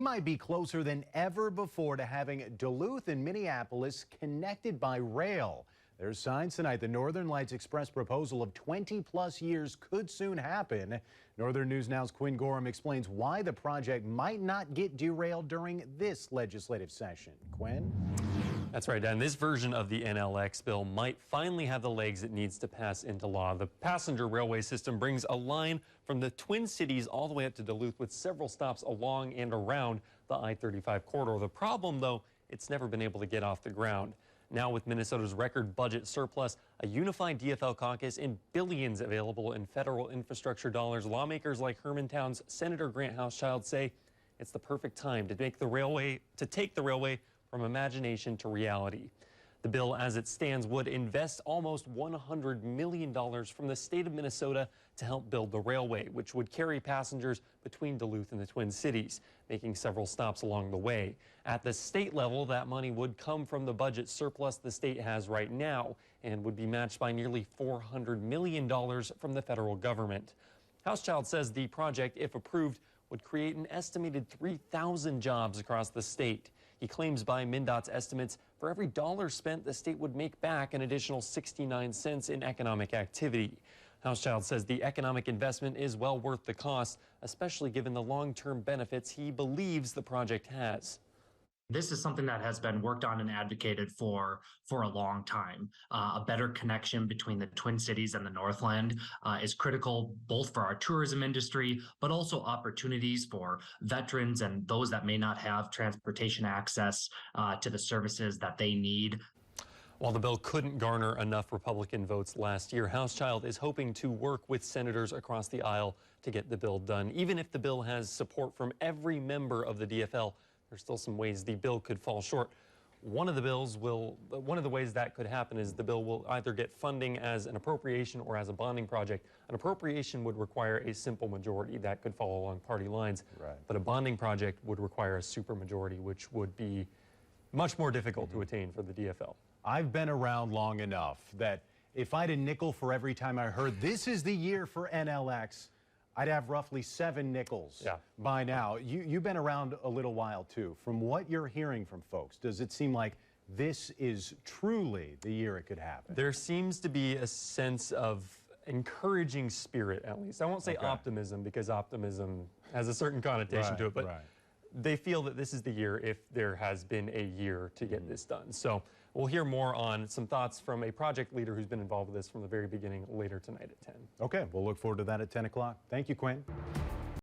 Might be closer than ever before to having Duluth and Minneapolis connected by rail. There's signs tonight the Northern Lights Express proposal of 20-plus years could soon happen. Northern News Now's Quinn Gorham explains why the project might not get derailed during this legislative session. Quinn? That's right, Dan. This version of the NLX bill might finally have the legs it needs to pass into law. The passenger railway system brings a line from the Twin Cities all the way up to Duluth with several stops along and around the I-35 corridor. The problem, though, it's never been able to get off the ground. Now with Minnesota's record budget surplus, a unified DFL caucus, and billions available in federal infrastructure dollars, lawmakers like Hermantown's Senator Grant Hauschild say it's the perfect time to take the railway from imagination to reality. The bill as it stands would invest almost $100 million from the state of Minnesota to help build the railway, which would carry passengers between Duluth and the Twin Cities, making several stops along the way. At the state level, that money would come from the budget surplus the state has right now and would be matched by nearly $400 million from the federal government. Hauschild says the project, if approved, would create an estimated 3,000 jobs across the state. He claims by MnDOT's estimates, for every dollar spent, the state would make back an additional 69 cents in economic activity. Hauschild says the economic investment is well worth the cost, especially given the long-term benefits he believes the project has. This is something that has been worked on and advocated for a long time. A better connection between the Twin Cities and the Northland is critical both for our tourism industry, but also opportunities for veterans and those that may not have transportation access to the services that they need. While the bill couldn't garner enough Republican votes last year, Hauschild is hoping to work with senators across the aisle to get the bill done. Even if the bill has support from every member of the DFL, there's still some ways the bill could fall short. One of the ways that could happen is the bill will either get funding as an appropriation or as a bonding project. An appropriation would require a simple majority that could follow along party lines. Right. But a bonding project would require a supermajority, which would be much more difficult to attain for the DFL. I've been around long enough that if I had a nickel for every time I heard this is the year for NLX, I'd have roughly 7 nickels by now. You've been around a little while too. From what you're hearing from folks, does it seem like this is truly the year it could happen? There seems to be a sense of encouraging spirit, at least. I won't say optimism, because optimism has a certain connotation to it, but they feel that this is the year if there has been a year to get this done. So we'll hear more on some thoughts from a project leader who's been involved with this from the very beginning later tonight at 10. Okay, we'll look forward to that at 10 o'clock. Thank you, Quinn.